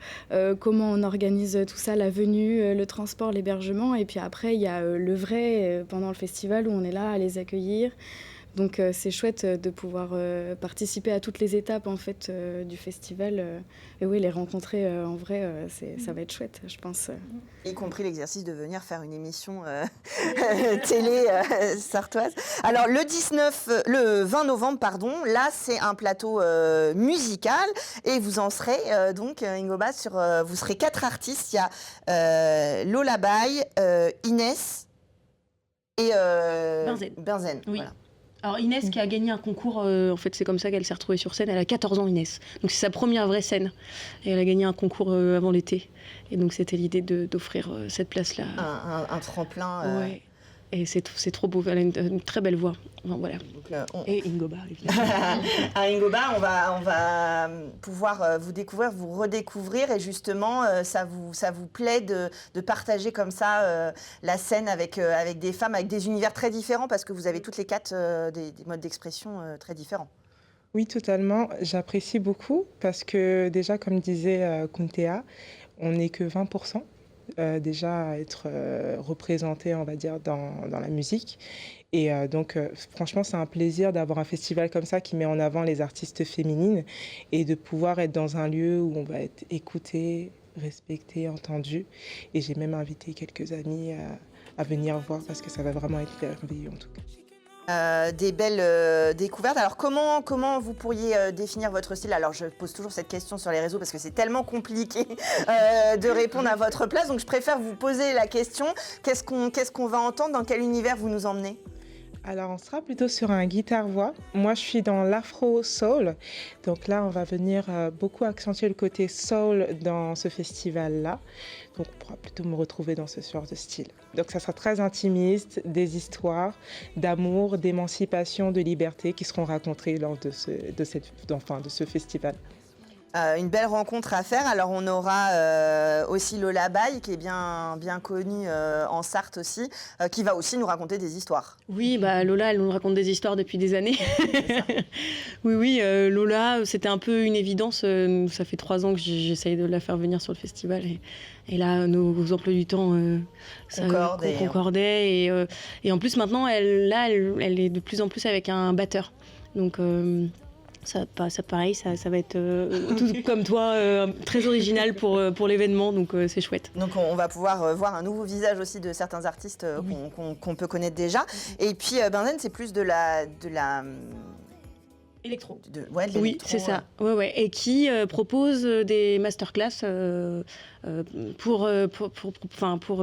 comment on organise tout ça, la venue, le transport, l'hébergement. Et puis après, il y a le vrai pendant le festival où on est là à les accueillir. Donc, c'est chouette de pouvoir participer à toutes les étapes en fait du festival. Et oui, les rencontrer en vrai, ça va être chouette, je pense. Y compris l'exercice de venir faire une émission télé sartoise. Alors le 20 novembre, là c'est un plateau musical et vous en serez donc Ingoba vous serez 4 artistes. Il y a Lola Bay, Inès et Benzen. Oui. Voilà. Alors Inès qui a gagné un concours, en fait c'est comme ça qu'elle s'est retrouvée sur scène, elle a 14 ans Inès, donc c'est sa première vraie scène, et elle a gagné un concours avant l'été, et donc c'était l'idée d'offrir cette place-là. Un tremplin. Ouais. Et c'est trop beau, elle a une très belle voix. Enfin, voilà. Donc, et Ingoba, évidemment. À Ingoba, on va pouvoir vous découvrir, vous redécouvrir, et justement, ça vous plaît de partager comme ça la scène avec des femmes, avec des univers très différents, parce que vous avez toutes les 4 des modes d'expression très différents. Oui, totalement. J'apprécie beaucoup parce que déjà, comme disait Kuntea, on n'est que 20%. Déjà à être représenté, on va dire, dans la musique. Et donc, franchement, c'est un plaisir d'avoir un festival comme ça qui met en avant les artistes féminines et de pouvoir être dans un lieu où on va être écouté, respecté, entendu. Et j'ai même invité quelques amis à venir voir parce que ça va vraiment être merveilleux en tout cas. Des belles découvertes. Alors comment vous pourriez définir votre style? Alors je pose toujours cette question sur les réseaux parce que c'est tellement compliqué de répondre à votre place, donc je préfère vous poser la question. Qu'est-ce qu'on va entendre? Dans quel univers vous nous emmenez? Alors, on sera plutôt sur un guitare-voix. Moi, je suis dans l'afro-soul. Donc là, on va venir beaucoup accentuer le côté soul dans ce festival-là. Donc, on pourra plutôt me retrouver dans ce genre de style. Donc, ça sera très intimiste, des histoires d'amour, d'émancipation, de liberté qui seront racontées lors de ce festival. Une belle rencontre à faire. Alors on aura aussi Lola Baye qui est bien connue en Sarthe aussi, qui va aussi nous raconter des histoires. Oui, Lola, elle nous raconte des histoires depuis des années. Oui, Lola, c'était un peu une évidence. Ça fait 3 ans que j'essaye de la faire venir sur le festival. Et là, nos emplois du temps concordaient. Et en plus, maintenant, elle est de plus en plus avec un batteur. Donc... Ça, pareil, ça va être tout comme toi, très original pour l'événement, donc c'est chouette. Donc on va pouvoir voir un nouveau visage aussi de certains artistes qu'on peut connaître déjà. Et puis Benzen, c'est plus de la électro. De oui, c'est ça. Ouais. Et qui propose des masterclass pour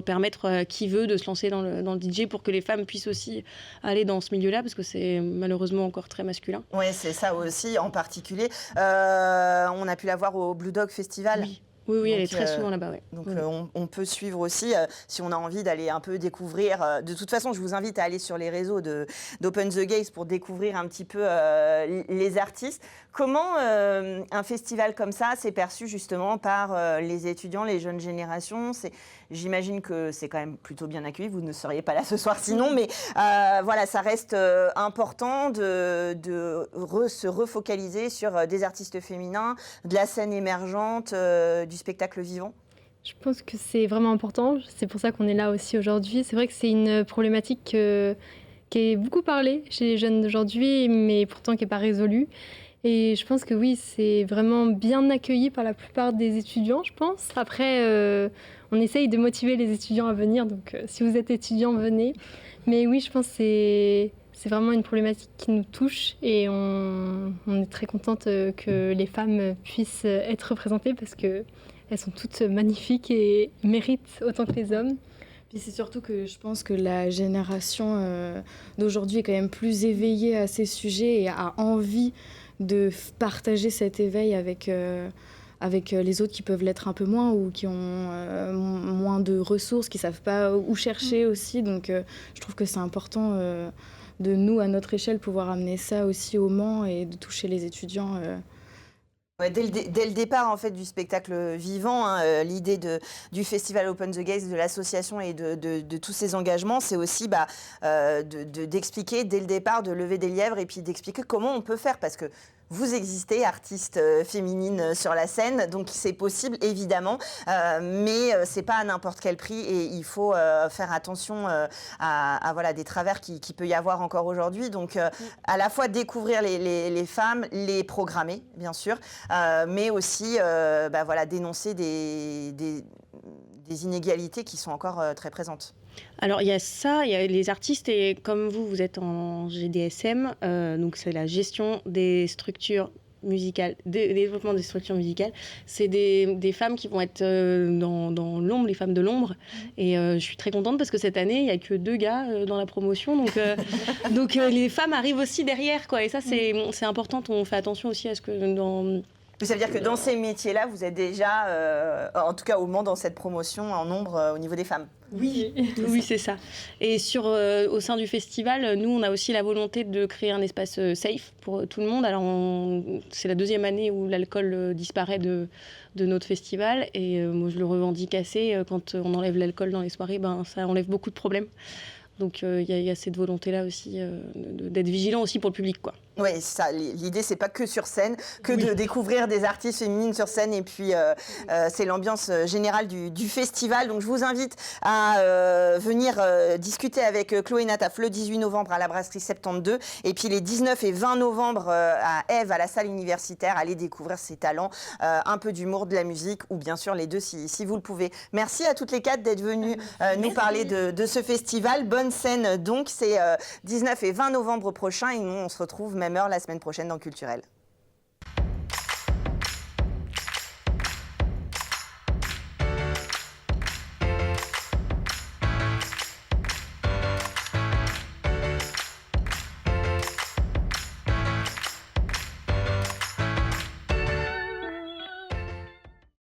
permettre à qui veut de se lancer dans le DJ, pour que les femmes puissent aussi aller dans ce milieu-là, parce que c'est malheureusement encore très masculin. Oui, c'est ça aussi en particulier. On a pu la voir au Blue Dog Festival. Oui, donc, elle est très souvent là-bas. Ouais. Donc on peut suivre aussi si on a envie d'aller un peu découvrir. De toute façon, je vous invite à aller sur les réseaux d'Open the Gates pour découvrir un petit peu les artistes. Comment un festival comme ça s'est perçu justement par les étudiants, les jeunes générations? J'imagine que c'est quand même plutôt bien accueilli. Vous ne seriez pas là ce soir sinon, mais voilà, ça reste important de se refocaliser sur des artistes féminins, de la scène émergente, du spectacle vivant. Je pense que c'est vraiment important. C'est pour ça qu'on est là aussi aujourd'hui. C'est vrai que c'est une problématique qui est beaucoup parlée chez les jeunes d'aujourd'hui, mais pourtant qui n'est pas résolue. Et je pense que oui, c'est vraiment bien accueilli par la plupart des étudiants, je pense. Après, on essaye de motiver les étudiants à venir. Donc, si vous êtes étudiant, venez. Mais oui, je pense que c'est vraiment une problématique qui nous touche. Et on est très contente que les femmes puissent être représentées parce qu'elles sont toutes magnifiques et méritent autant que les hommes. Puis c'est surtout que je pense que la génération d'aujourd'hui est quand même plus éveillée à ces sujets et a envie de partager cet éveil avec les autres qui peuvent l'être un peu moins ou qui ont moins de ressources, qui ne savent pas où chercher aussi. Donc je trouve que c'est important de nous, à notre échelle, pouvoir amener ça aussi au Mans et de toucher les étudiants. Ouais, dès le départ en fait du spectacle vivant, l'idée du festival Open the Gates, de l'association et de tous ces engagements, c'est aussi d'expliquer dès le départ, de lever des lièvres et puis d'expliquer comment on peut faire, parce que vous existez, artistes féminines sur la scène, donc c'est possible évidemment, mais c'est pas à n'importe quel prix et il faut faire attention à voilà, des travers qui peut y avoir encore aujourd'hui. Donc à la fois découvrir les femmes, les programmer bien sûr, mais aussi voilà, dénoncer des inégalités qui sont encore très présentes. Alors il y a ça, il y a les artistes, et comme vous êtes en GDSM, donc c'est la gestion des structures musicales, des développements des structures musicales. C'est des femmes qui vont être dans l'ombre, les femmes de l'ombre. Et je suis très contente parce que cette année, il n'y a que 2 gars dans la promotion. Donc les femmes arrivent aussi derrière, quoi. Et ça, c'est important. On fait attention aussi à ce que dans... Ça veut dire que dans ces métiers-là, vous êtes déjà, en tout cas au Mans, dans cette promotion en nombre au niveau des femmes. Oui, c'est ça. Et au sein du festival, nous, on a aussi la volonté de créer un espace safe pour tout le monde. Alors, c'est la 2e année où l'alcool disparaît de notre festival. Et moi, je le revendique assez. Quand on enlève l'alcool dans les soirées, ça enlève beaucoup de problèmes. Donc, il y a cette volonté-là aussi d'être vigilant aussi pour le public, quoi. Oui, ça. L'idée, c'est pas que sur scène, que de découvrir des artistes féminines sur scène. Et puis, c'est l'ambiance générale du festival. Donc, je vous invite à venir discuter avec Chloé Nataf le 18 novembre à la Brasserie 72. Et puis, les 19 et 20 novembre à Ève, à la salle universitaire. Allez découvrir ses talents, un peu d'humour, de la musique, ou bien sûr les deux si vous le pouvez. Merci à toutes les 4 d'être venues nous parler de ce festival. Bonne scène, donc. C'est 19 et 20 novembre prochain. Et nous, on se retrouve même heure la semaine prochaine dans Culturel.